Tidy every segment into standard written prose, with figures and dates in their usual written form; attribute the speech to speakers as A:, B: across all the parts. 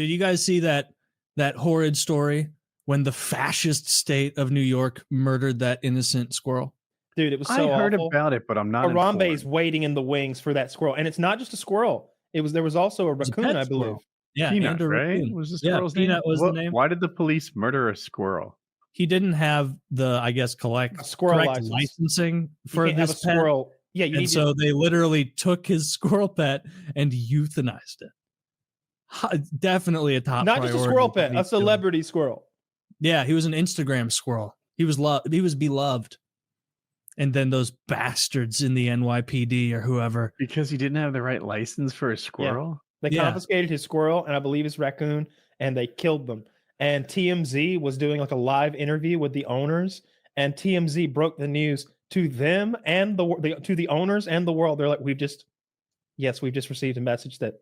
A: Did you guys see that horrid story when the fascist state of New York murdered that innocent squirrel?
B: Dude, it was so
C: I heard
B: awful.
C: about it, but I'm not
B: Harambe's waiting in the wings for that squirrel. And it's not just a squirrel. There was also a raccoon, I believe.
A: Yeah,
C: Peanut, right?
A: Raccoon.
C: Was the squirrel's name?
A: Peanut was the name.
C: Why did the police murder a squirrel?
A: He didn't have the, I guess, correct licensing for this pet.
B: Squirrel. Yeah,
A: so they literally took his squirrel pet and euthanized it. Definitely a top
B: Not just a squirrel pet, a celebrity squirrel.
A: Yeah, he was an Instagram squirrel. He was beloved. And then those bastards in the NYPD or whoever.
C: Because he didn't have the right license for a squirrel?
B: Yeah. They confiscated his squirrel and I believe his raccoon, and they killed them. And TMZ was doing like a live interview with the owners, and TMZ broke the news to them and to the owners and the world. They're like, we've just received a message that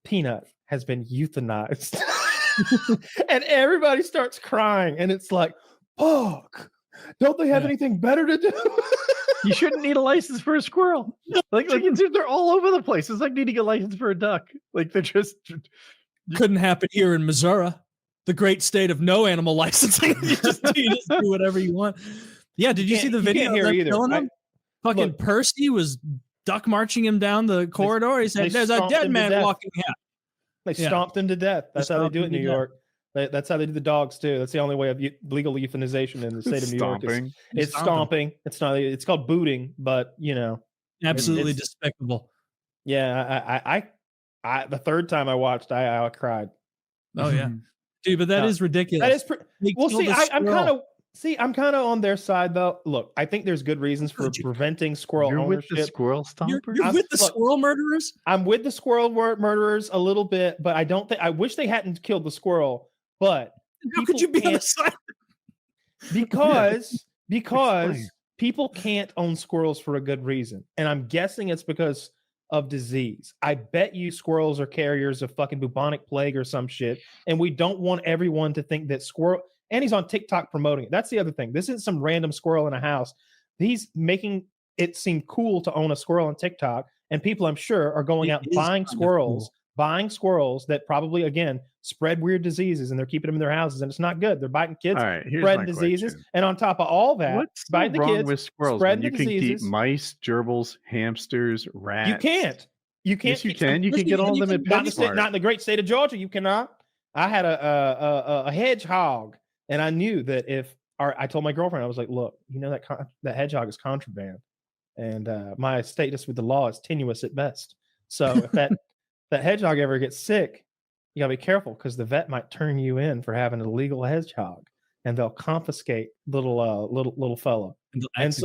B: Peanut has been euthanized. And everybody starts crying, and it's like, fuck, don't they have anything better to do?
C: You shouldn't need a license for a squirrel. Like they're all over the place. It's like needing a license for a duck. Like they're just
A: couldn't happen here in Missouri, the great state of no animal licensing. you just do whatever you want. Yeah, did you see the video of them killing him? Fucking Percy was duck marching him down the corridor. He said, "There's a dead man walking here."
B: They stomped him to death. That's how they do it in New York. That's how they do the dogs too. That's the only way of legal euthanization in the state of New York. It's stomping. It's not. It's called booting, but
A: absolutely despicable.
B: Yeah, I the third time I watched, I cried.
A: Oh yeah, dude, but that is ridiculous.
B: That is well. See, I'm kind of on their side though. Look, I think there's good reasons for preventing squirrel ownership.
C: With the squirrel stompers?
A: You're with the squirrel murderers?
B: I'm with the squirrel murderers a little bit, but I wish they hadn't killed the squirrel. But
A: how could you be on the side?
B: Because people can't own squirrels for a good reason, and I'm guessing it's because of disease. I bet you squirrels are carriers of fucking bubonic plague or some shit, and we don't want everyone to think that squirrel. And he's on TikTok promoting it. That's the other thing. This isn't some random squirrel in a house. He's making it seem cool to own a squirrel on TikTok, and people, I'm sure, are going out buying squirrels that probably, again, spread weird diseases, and they're keeping them in their houses, and it's not good. They're biting kids, spreading diseases, and on top of all that,
C: what's
B: biting the kids,
C: with squirrels?
B: spreading
C: you
B: the
C: can
B: diseases.
C: keep mice, gerbils, hamsters, rats.
B: You can't.
C: Yes, you can. You can get all of them at PetSmart.
B: Not in the great state of Georgia. You cannot. I had a hedgehog, and I knew that I told my girlfriend, I was like, look, that hedgehog is contraband, and my status with the law is tenuous at best. So if that hedgehog ever gets sick, you gotta be careful, because the vet might turn you in for having an illegal hedgehog, and they'll confiscate little fella. And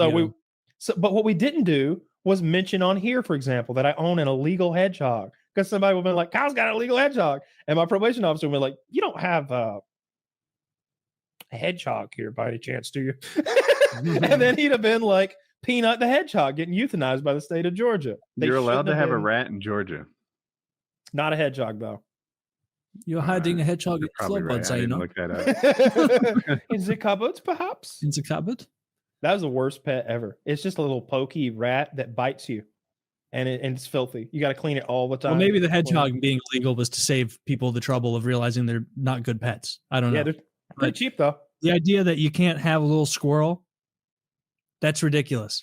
B: but what we didn't do was mention on here, for example, that I own an illegal hedgehog, because somebody would have been like, Kyle's got an illegal hedgehog, and my probation officer would be like, you don't have a hedgehog here by any chance, do you? And then he'd have been like, Peanut the hedgehog getting euthanized by the state of Georgia.
C: You're allowed to have a rat in Georgia.
B: Not a hedgehog, though.
A: You're hiding a hedgehog in slow buds, I know.
C: Look that up.
B: In the cupboard, perhaps?
A: In the cupboard?
B: That was the worst pet ever. It's just a little pokey rat that bites you, and it's filthy. You got to clean it all the time.
A: Well, maybe the hedgehog being illegal was to save people the trouble of realizing they're not good pets. I don't know.
B: Yeah, they're pretty cheap, though.
A: The idea that you can't have a little squirrel, that's ridiculous.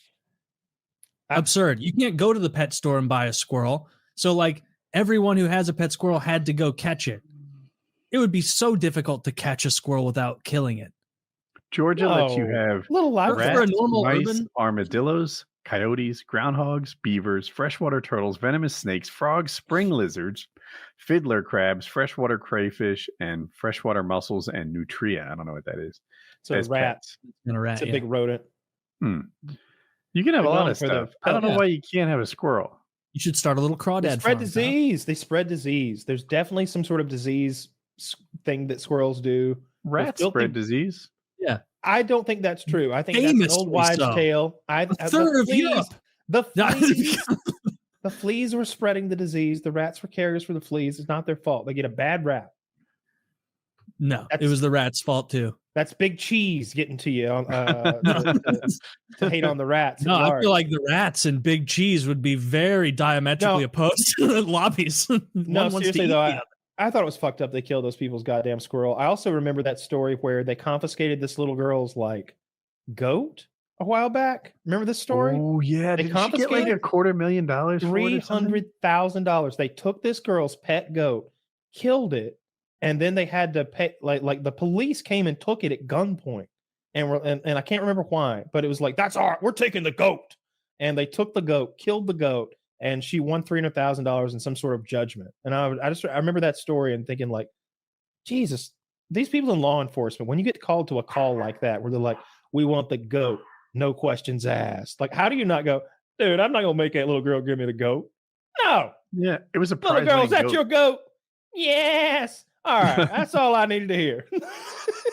A: Absurd. You can't go to the pet store and buy a squirrel. So, like, everyone who has a pet squirrel had to go catch it. It would be so difficult to catch a squirrel without killing it.
C: Georgia lets you have
B: little
C: rats, mice, armadillos, coyotes, groundhogs, beavers, freshwater turtles, venomous snakes, frogs, spring lizards, fiddler crabs, freshwater crayfish, and freshwater mussels and nutria. I don't know what that is.
B: So a rat. It's a big rodent.
C: You can have a lot of stuff. I don't know why you can't have a squirrel.
A: You should start a little crawdad farm.
B: They spread disease. There's definitely some sort of disease thing that squirrels do.
C: Rats spread disease?
A: Yeah.
B: I don't think that's true. I think that's an old wives' tale.
A: A third of Europe.
B: The fleas were spreading the disease. The rats were carriers for the fleas. It's not their fault. They get a bad rap.
A: No, it was the rat's fault too.
B: That's Big Cheese getting to you to hate on the rats.
A: No, I feel like the rats and Big Cheese would be very diametrically opposed to the lobbies.
B: No, seriously though, I thought it was fucked up they killed those people's goddamn squirrel. I also remember that story where they confiscated this little girl's like goat a while back. Remember this story?
C: Oh yeah,
B: They
C: did she get like
B: confiscated
C: $250,000 for it or something?
B: $300,000. They took this girl's pet goat, killed it, and then they had to pay. Like the police came and took it at gunpoint, and I can't remember why, but it was like, that's all right, we're taking the goat, and they took the goat, killed the goat, and she won $300,000 in some sort of judgment. And I remember that story and thinking like, Jesus, these people in law enforcement, when you get called to a call like that, where they're like, we want the goat, no questions asked. Like, how do you not go, dude, I'm not gonna make that little girl give me the goat. No.
C: Yeah, it was a
B: Little girl, is that your goat? Yes. All right. That's all I needed to hear.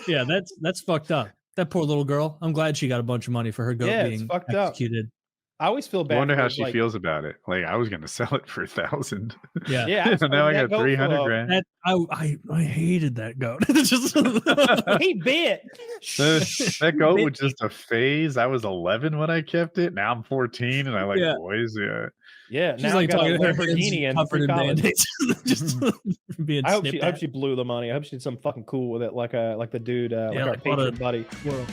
A: Yeah, that's fucked up. That poor little girl. I'm glad she got a bunch of money for her goat being
B: fucked
A: executed.
B: Up. I always feel bad.
C: I wonder how she feels about it. Like, I was going to sell it for $1,000.
A: Yeah.
B: Yeah.
C: So now I got $300,000.
A: I hated that goat.
B: He bit.
C: That goat was just a phase. I was 11 when I kept it. Now I'm 14 and I like boys. Yeah.
B: Yeah.
A: She's
B: now
A: like
B: got
A: talking
B: a Lamborghini and
A: covered in Band-Aids. Just being
B: I hope she blew the money. I hope she did something fucking cool with it, like the dude, like our Patreon buddy.
A: Squirrel.